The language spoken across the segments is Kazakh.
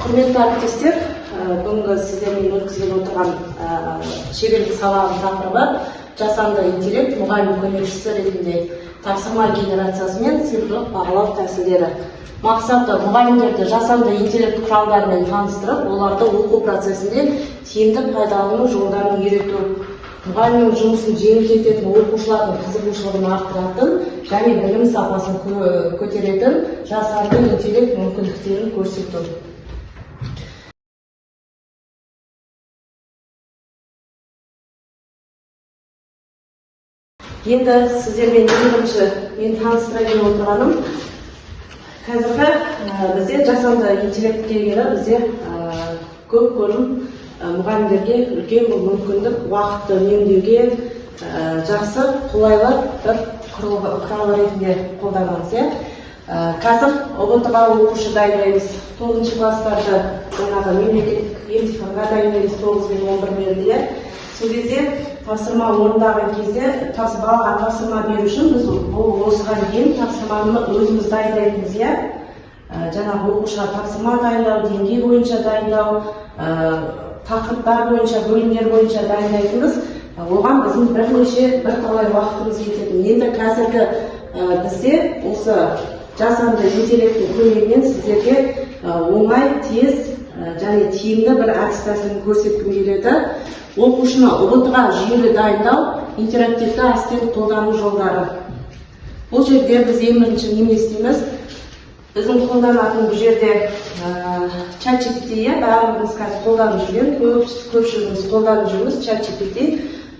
Құрметті әріптестер, бүгінгі сіздермен өткізген отырған шеберлік сабағының тақырыбы жасанды интеллект мұғалім көмекшісі ретінде тапсырма генерациясы мен цифрлық бағалау тәсілдері. Мақсаты мұғалімдерді жасанды интеллект құралдарымен таныстырып, оларды оқу процесінде тиімді пайдалану жолдарын үйрету, мұғалімнің жұмысын жеңілдететін, оқушылардың қызығушылығын арттыратын және білім сапасын көтеретін жасанды интеллект мүмкіндіктерін көрсету. Енді сіздермен бірінші мен таныстыра келіп отырғаным, қазіргі бізде жасанды интеллектке келіп бізде көп көрім мұғалімдерге үлкен бір мүмкіндік, уақытты үнемдеуге жақсы қолайлы бір құрал ретінде қолданамыз. Қазір ұбт-ға оқушы дайындаймыз. 9 класстарды жаңағы мемлекеттік емтиханға дайындаймыз 9 пен 11 берді. Сол кезде тапсырма орындаған кезде балаға тапсырма беру үшін біз осыған дейін тапсырманы өзіміз дайындайтынбыз. Жаңағы оқушыға тапсырма дайындау, деңгей бойынша дайындау, тақырыптар бойынша, бөлімдер бойынша дайындайтынбыз. Оған біздің бірталай уақытымыз кететін. Енді қазіргі бізде осы жасанды интеллекттің көмегімен сіздерге оңай, тез және тиімді бір әдіс тәсілін көрсеткім келеді. Оқушыны ұбт-ға жүйелі дайындау, интерактивті әдістер қолдану жолдары. Бұл жерде біз ең бірінші неме істейміз? Біздің қолданатын бұл жерде ChatGPT, бәріміз қазір қолданып жүрген, көпшілігіміз қолданып жүрміз ChatGPT.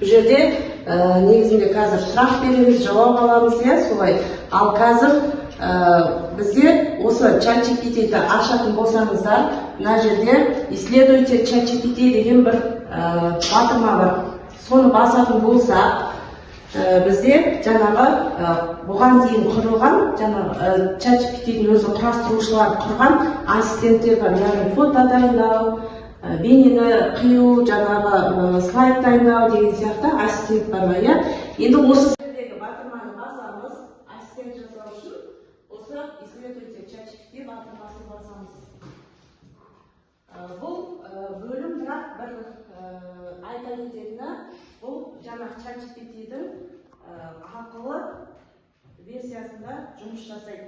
Бұл жерде негізінде қазір сұрақ береміз, жауап аламыз, солай. Ал қазір бізде осы ChatGPT-ді ашатын болсаңыздар, мына жерде исследуйте ChatGPT деген бір батырма бар. Соны басатын болса, бізде жаңағы бұған дейін құрылған, ChatGPT-дің өзі құрастырушылар құрған ассистенттер бар. Яғни фото дайындау, бейнені қию, жаңағы слайд дайындау деген сияқты ассистент бар. Енді осы жердегі батырманы басамыз, ассистент жасау үшін осы исследуйте ChatGPT батырмасын басамыз. Бұл бөлім бірақ бір айта кететіні, бұл жаңағы ChatGPT-дің ақылы версиясында жұмыс жасайды.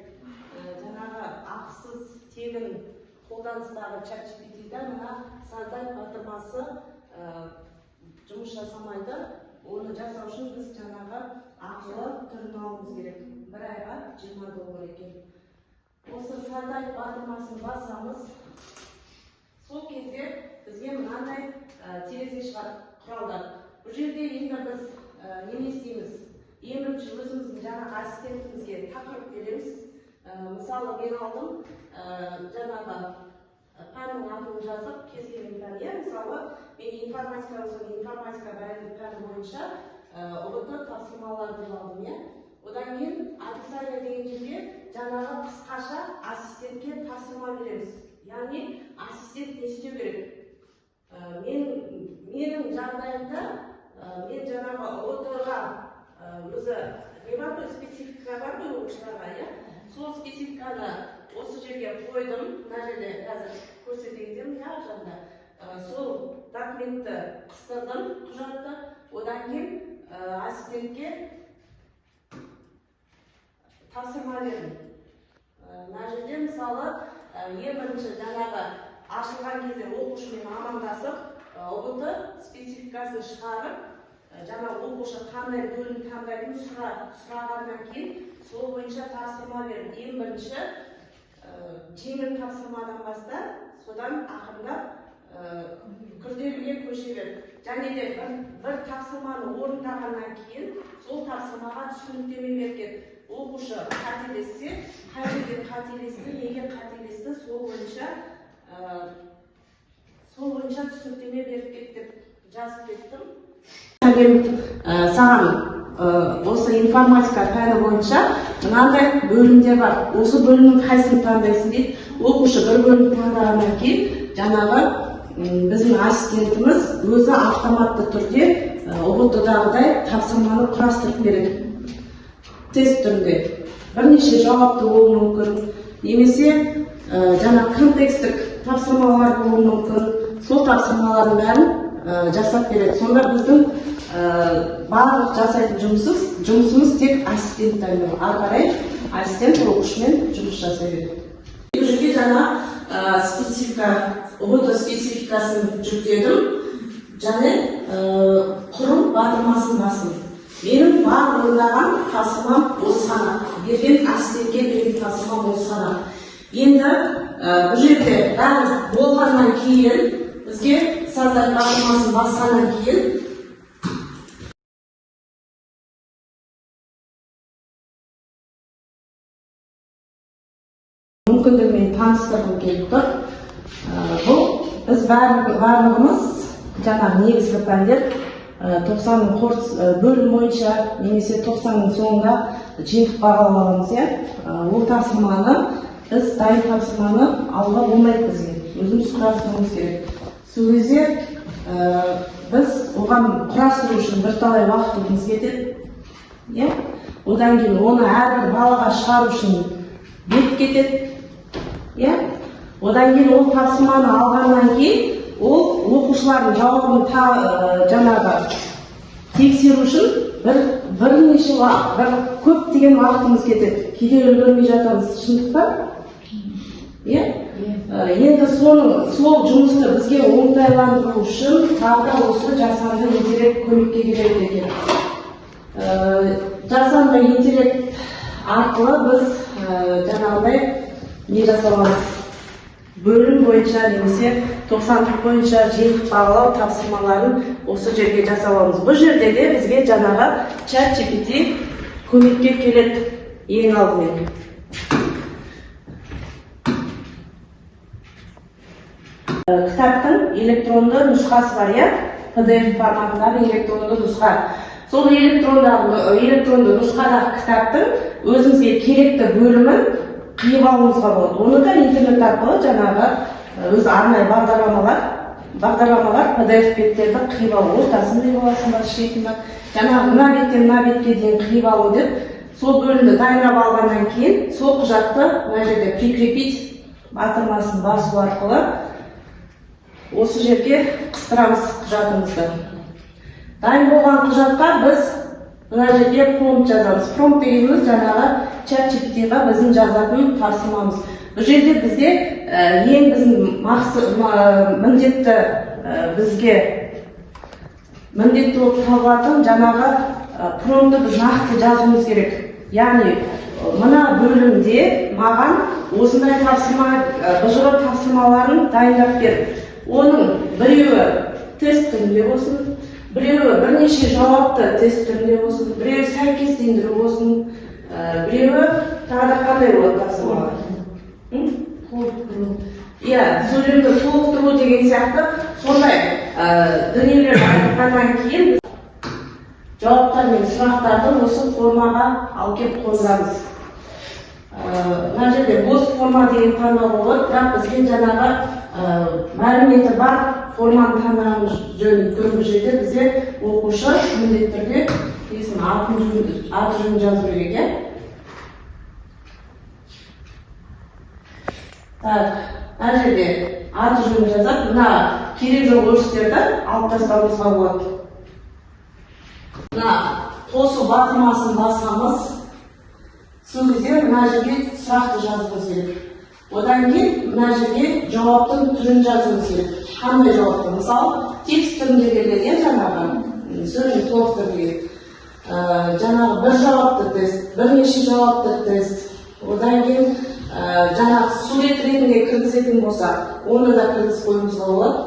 Жаңағы ақысыз тегін қолданыстағы ChatGPT-да мына создай батырмасы жұмыс жасамайды. Оны жасау үшін біз жаңағы ақылы түрін алуымыз керек. Бір айға $20 екен. Осы создай батырмасын басамыз. Сол кезде бізге мынандай терезе шығар құралдар. Бұл жерде енді біз неме істейміз? Ең бірінші өзіміздің жаңағы ассистентімізге тақырып береміз. Мысалы, мен алдым жаңағы пәннің атын жазып, кез келген пән. Мысалы, мен информатика пәні бойынша ұбт тапсырмаларды алдым. Одан кейін описание деген жерде жаңағы қысқаша ассистентке тапсырма береміз. Яғни ассистент не істеу керек? Менің жағдайымда мен жаңағы ұбт-ға өзі не бар ғой, специфика бар ғой оқушыларға. Сол спецификаны осы жерге қойдым. Мына жерде қазір көрсетейін жағында. Сол документті қыстырдым, құжатты. Одан кейін ассистентке тапсырма бердім. Мына жерде мысалы ең бірінші жаңағы ашылған кезде оқушымен амандасып, ұбт спецификасын шығарып, жаңағы оқушы қандай бөлім таңдайтынын сұрағаннан кейін сол бойынша тапсырма бердім. Ең бірінші жеңіл тапсырмадан баста, содан ақырындап күрделіге көше бердім. Және де бір тапсырманы орындағаннан кейін сол тапсырмаға түсініктеме берген. Оқушы қателессе, қай жерде қателесті, неге қателесті, сол бойынша түсініктеме беріп кеттім, жазып кеттім. Саған осы информатика пәні бойынша мынандай бөлімдер бар. Осы бөлімнің қайсысын таңдайсың дейді. Оқушы бір бөлім таңдағаннан кейін жаңағы біздің ассистентіміз өзі автоматты түрде ұбт-дағыдай тапсырманы құрастырып береді. Тест түрінде бірнеше жауапты болуы мүмкін. Немесе жаңа контекстік тапсырмалар болуы мүмкін. Сол тапсырмалардың бәрін жасап береді. Сонда біздің барлық жасайтын жұмысымыз тек ассистенттермен. Ары қарай ассистент оқушымен жұмыс жасай береді. Бұл жерге жаңа ұбт спецификасын жүктедім. Және құрым батырмасын басым. Менің бар ойлаған тапсырмам осы ғана. Берген ассистентке берген тапсырмам осы ғана. Енді бұл жерде бәрі болғаннан кейін, бізге стандарт батырмасын басқаннан кейін мүмкіндігімен таныстырғым келіп тұр. Бұл біз барлығымыз жаңағы негізгі пәндер 90-ның бөлім бойынша немесе 90-ның соңында жиынтық бағаламыз. Ол тапсырманы біз дайын тапсырманы алуға болмайды бізге. Өзіміз құрастыруымыз керек. Сол кезде біз оған құрастыру үшін бірталай уақытымыз кетеді. Одан кейін оны әрбір балаға шығару үшін бет кетеді. Одан кейін ол тапсырманы алғаннан кейін ол оқушылардың жауабын жаңағы тексеру үшін бірнеше уақыт, көптеген уақытымыз кетеді. Кейде үлгермей жатамыз, шындықта. Енді сол жұмысты бізге оңтайландыру үшін тағы осы жасанды интеллект көмекке келеді екен. Жасанды интеллект арқылы біз жаңағыдай не жасаламыз? Бөлім бойынша немесе 90-ық бойынша жиынтық бағалау тапсырмаларын осы жерге жасаламыз. Бұл жерде де бізге жаңағы ChatGPT көмекке келеді ең алдымен. Кітаптың электронды нұсқасы бар, PDF форматындағы электронды нұсқа. Сол электронды нұсқадағы кітаптың өзімізге керекті бөлімін қиып алуымызға болады. Оны да интернет арқылы жаңағы өз арнайы бағдарламалар PDF беттерді қиып алу. Ортасын қиып аласың ба, шетін ба, жаңағы мына беттен мына бетке дейін қиып алу деп, сол бөлімді дайындап алғаннан кейін сол құжатты мына жерде прикрепить батырмасын басу арқылы осы жерге қыстырамыз құжатымызды. Дайын болған құжатқа біз мына жерге промпт жазамыз. Промпт дегеніміз жаңағы ChatGPT-ға біздің жазатын тапсырмамыз. Бұл жерде бізде ең біздің міндетті болып табылатын жаңағы промптты біз нақты жазуымыз керек. Яғни мына бөлімде маған осындай бұжыры тапсырмаларын дайындап бер. Оның біреуі тест түрінде болсын, біреуі бірнеше жауапты тест түрінде болсын, біреуі сәйкестендіру болсын, біреуі тағы да қандай болады тапсырмалар? Сөйлемді толықтыру деген сияқты сондай дүниелерді айтқаннан кейін жауаптар мен сұрақтарды осы формаға алып келіп қондырамыз. Мына жерде бос форма деген таңдау болады, бірақ бізге жаңағы мәліметі бар форманы таңдағымыз жөн. Бұл жерде бізде оқушы міндетті түрде аты жөнін жазу керек. Мына жерде аты жөнін жазып, мына керек жоқ өрістерді алып тастауымызға болады. Мына қосу батырмасын басамыз. Сол кезде мына жерге сұрақты жазуымыз керек. Одан кейін мына жерге жауаптың түрін жазуымыз керек. Қандай жауапты? Мысалы, текст түрінде берілген жаңағы сөйлем толықтыру керек. Жаңағы бір жауапты тест, бірнеше жауапты тест. Одан кейін жаңағы сурет ретінде кіргізетін болса, оны да кіргізіп қоюымызға болады.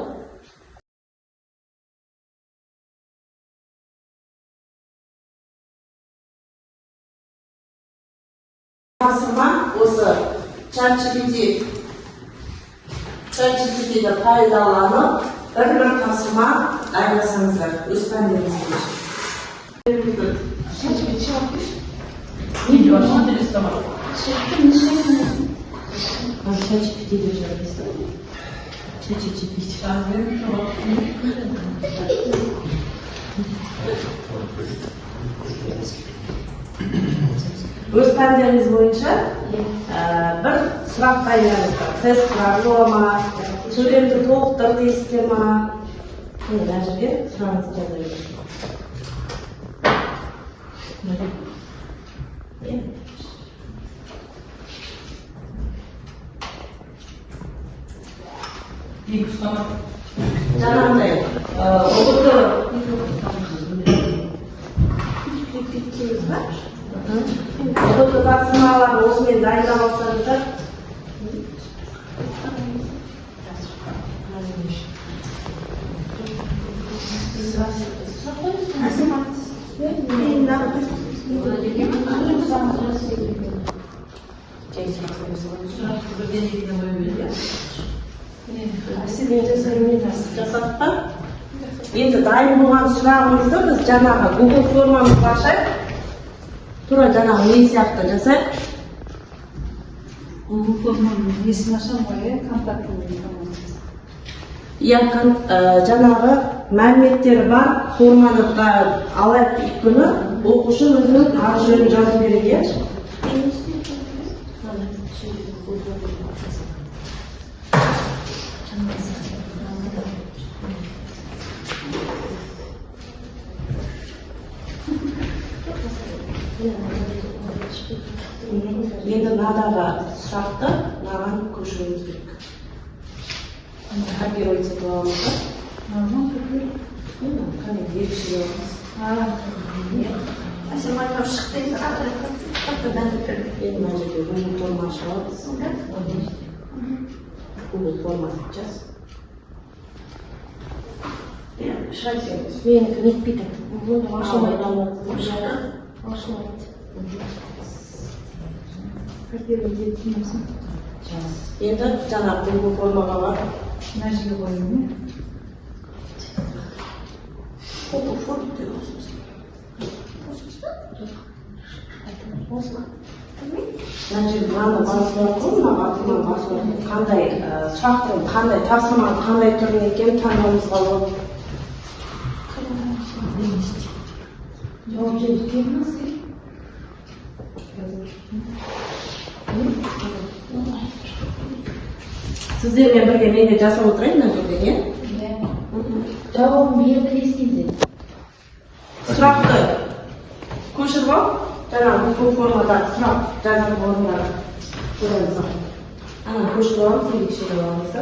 Тапсырма осы ChatGPT-ді пайдаланып бір тапсырма дайындасаңыздар өз пәндеріңіз бойынша. Өз пәндеріңіз бойынша бір сұрақ дайындаңыздар. Тест сұрағы бола ма? сөйлемді толықтыр дейсіздер ма? Мына жерге сұраныс жазайық. жаңағындай ұбт тапсырмаларын осымен дайындап алсаңыздар енді дайын болған сұрағымызды біз жаңағы Google формамызды ашайық. Тура жаңағы не сияқты жасайық. Google форманың несін ашамын ғой, контактілі. Иә, жаңағы мәліметтері бар форманы алайық өйткені оқушы өзінің аты жөнін жазу керек, иә? Енді мынадағы сұрақты мынаған көшіруіміз керек. Копировать етіп аламыз ба? Қане, ерекше аламыз. Сен айтып шықтыңыз, Енді мына жерге Google форма ашып аламыз. Google форма жаз. Менікі нетпейді. Ашылмайды. Енді жаңағы Google формаға бар. Мына жерге қойылды. Мына жерге мынаны басылып қой, мына артынан басылып қандай сұрақтың қандай тапсырманың қандай түрін екенін таңдауымызға болады. Жауап беріп келіңіз. Сіздермен бірге мен де жасап отырайын мына жерде, не? Жауабын берді естейді. Сұрақты көшіріп ал, жаңағы Google формада сұрақ жазатын орындары көреміз. Ана көшіріп аламыз, ерекше аламыз да.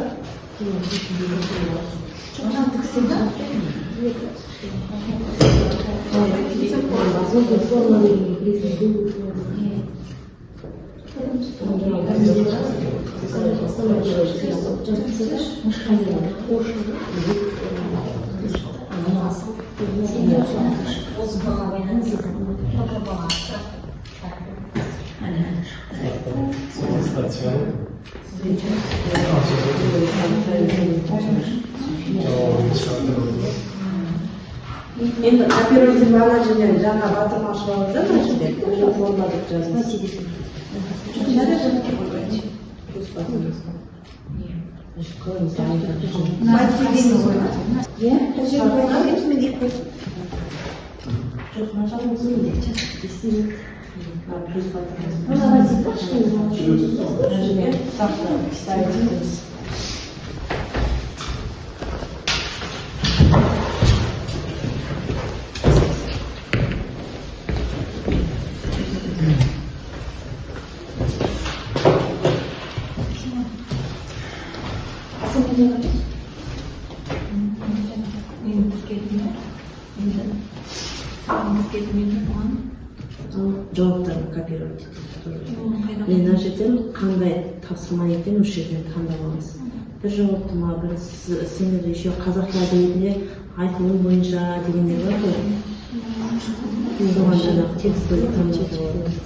Енді копировать ана жерден жаңа батырма ашып алып жүр, мына жерде Google форма деп жазыңыз. Жауаптарын копировать етіп мына жерден қандай тапсырма екенін осы жерден таңдап аламыз. Бір жауапты ма, бір сендер еще қазақ тілінде айтылым бойынша дегендер бар ғой. Соған жаңағы текстті таңдап аламыз.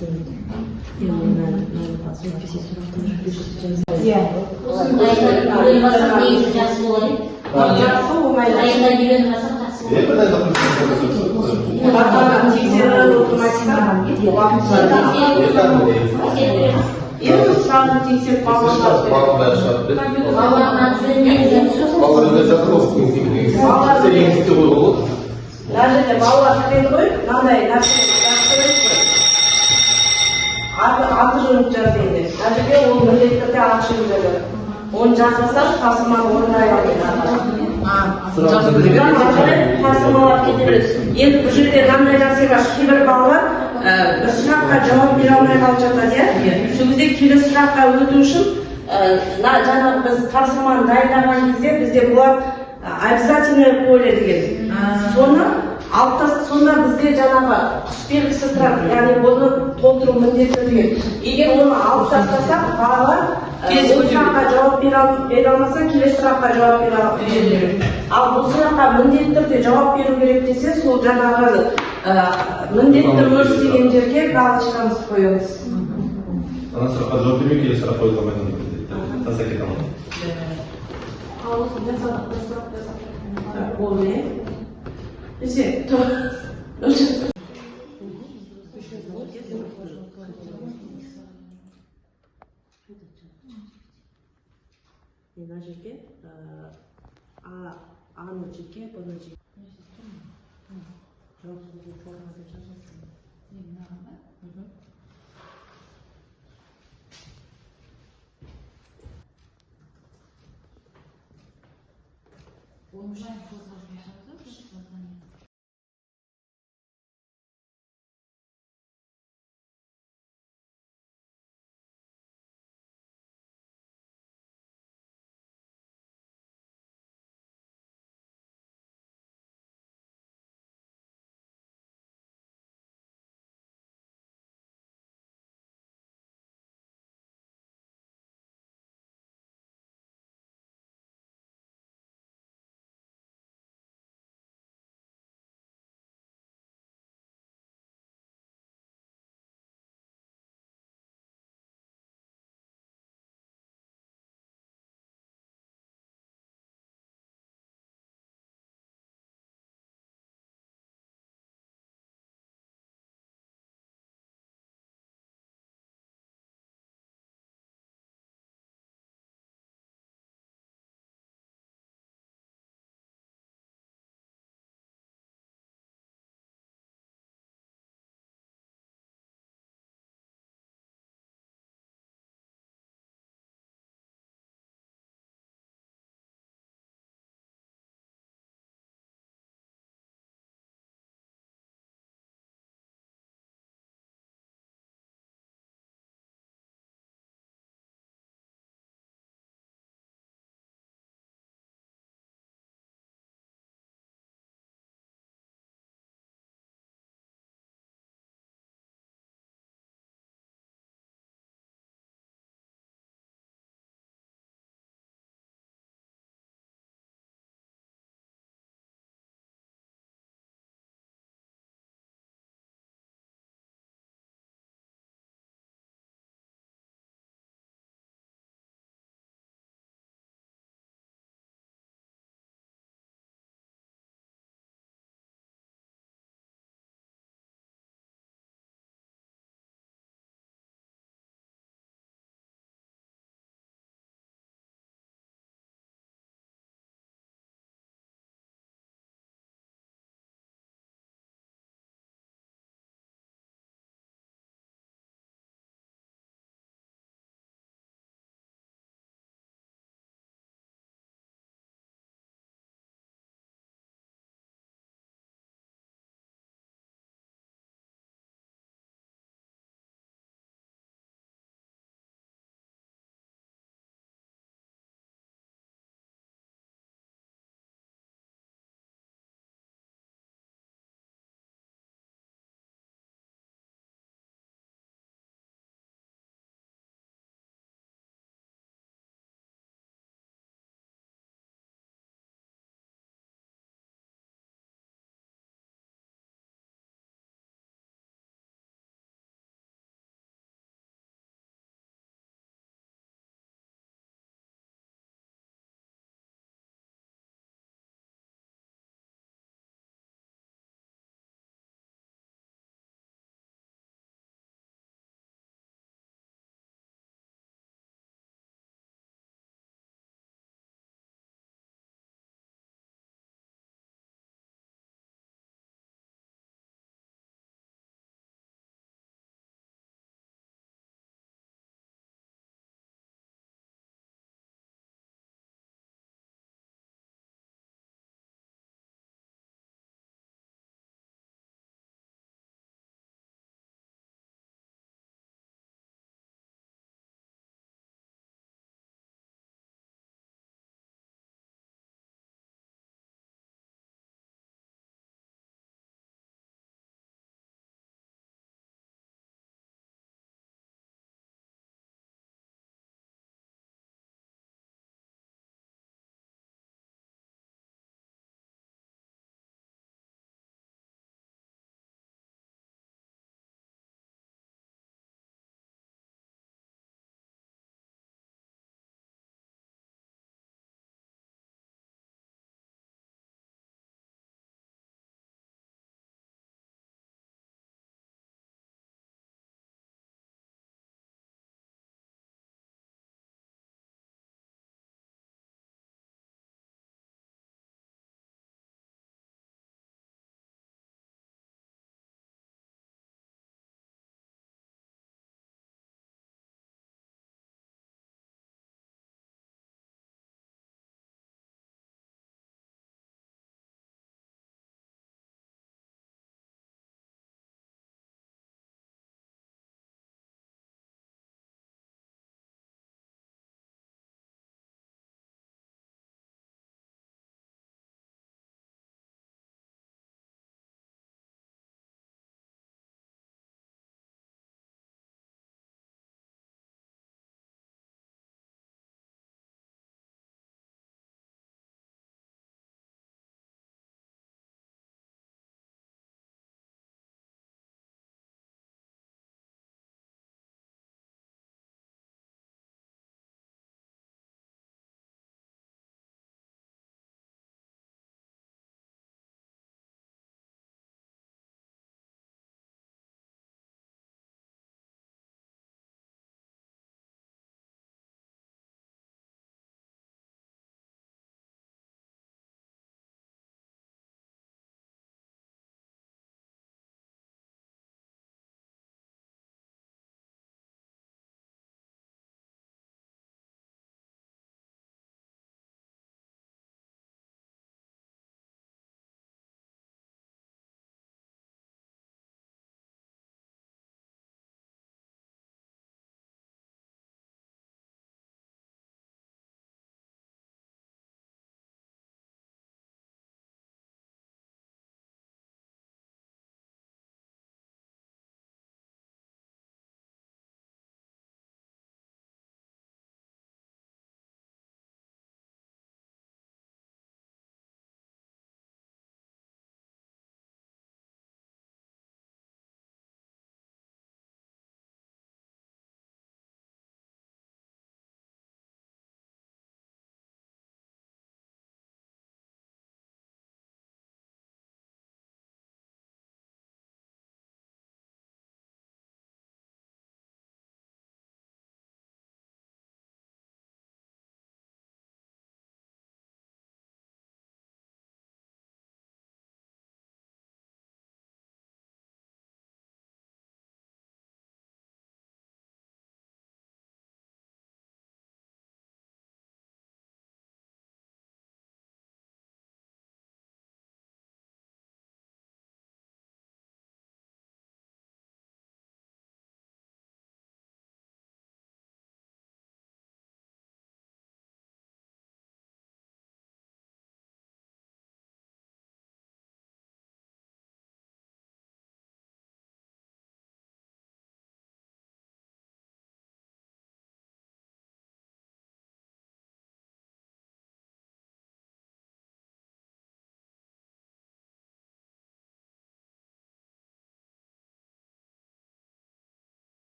Даже балалар біледі ғой, мынандай нәрсені аты жөнін жаз дейді. Мына жерде ол міндетті түрде аты жөнін жазады. Onu жасаса тасымал орындай алмайды. Сразу Бұдан ары тасымалап кете береді. Енді бұл жерде мынандай нәрсе бар, кейбір балалар бір сұраққа жауап бере алмай қалып жатады, иә. Сол кезде келесі сұраққа өту үшін жаңағы біз тапсырманы дайындаған кезде бізде болады обязательное поле деген. Сонда бізде жаңағы құсбелгісі тұрады, яғни оны толтыру міндетті деген. Егер оны алып тастасақ, бала бұл сұраққа жауап бере алмаса, келесі сұраққа жауап бере береді. Ал бұл сұраққа міндетті түрде жауап беру керек десе, сол жаңағы міндетті мөлш деген жерге галочкамызды қоямыз. Ана сұраққа жауап бермей келесі сұраққа қойып қалмайды. Таза кете алмайды. Ал осында сұрақ ол не? Бізде мына жерге аны жеке, бұны жеке. Он уже не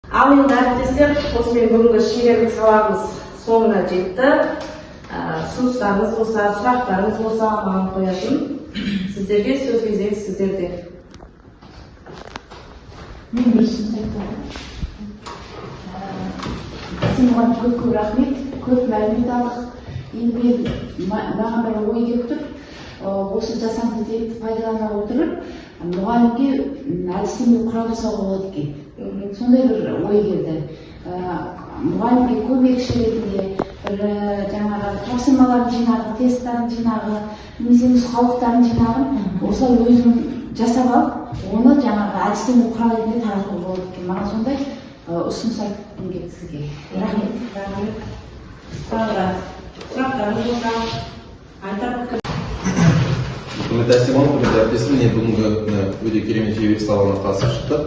Ал енді әріптестер, осымен бүгінгі шеберлік сабағымыз соңына жетті. Ұсыныстарыңыз болса, сұрақтарыңыз болса маған қоятын. Сіздерге сөз кезегі сіздерде. Мен бір сөз айтамын. Сен оған көп рахмет, көп мәлімет алдық. Енді маған бір ой келіп тұр. Осы жасанды интеллектті пайдалана отырып, мұғалімге әдістеме құрал жасауға болады екен. Сондай бір ой келді. Мұғалімге көмекші ретінде бір жаңағы тапсырмалардың жинағы, тесттардың жинағы, немесе нұсқаулықтардың жинағын осылай өзім жасап алып, оны жаңағы әдістеме құрал ретінде таратуға болады екен. Маған сондай ұсыныс айтқым келді сізге. Рахмет. Сұрақтарыңыз болса, айтып Құрметті Әсемон, құрметті әріптесім, мен бүгінгі өте керемет шеберлік сабағына қатысып шықтық.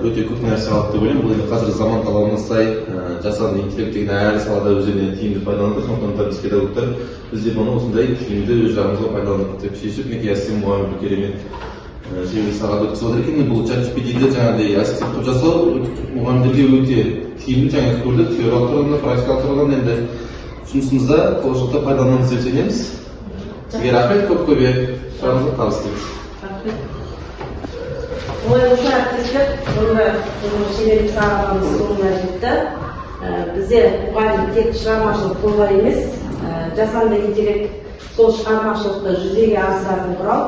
Өте көп нәрсе алып деп ойлаймын. Бұл енді қазір заман талабына сай жасанды интеллект деген әр салада өздеріне тиімді пайдаланды. Сондықтан да біз педагогтар бізде бұны осындай тиімді өз жағымызға пайдаландық деп шешіп, мінекей Әсем мұғалім бір керемет шеберлік сағат өткізіп отыр екен. Бұл ChatGPT-ді жаңағыдай ассистент қылып жасау мұғалімдерге өте тиімді, жаңа көрдік, теориялық тұрғыдан, практикалық тұрғыдан енді жұмысымызда болашақта пайдаланамыз деп сенеміз. Сізге рахмет, көп-көбе шығарыңызға табыс тілейміз. Олай болса, әріптестер, бүгінгі шеберлік сабағымыз соңына жетті. Бізде мұғалім тек шығармашылық қолдар емес, жасанды интеллект сол шығармашылықты жүзеге асыратын құрал.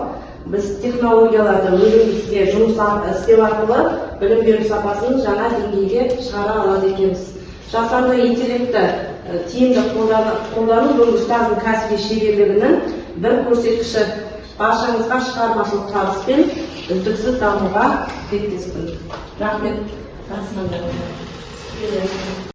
Біз технологияларды өзімізге жұмыс істеу арқылы білім беру сапасын жаңа деңгейге шығара алады екенбіз. Жасанды интеллектті тиімді қолдану бұл ұстаздың кәсіби шеберлігінің бір көрсеткіші. Баршаңызға шығармашылық табыс пен үздіксіз дамуға тілектеспін. Рахмет.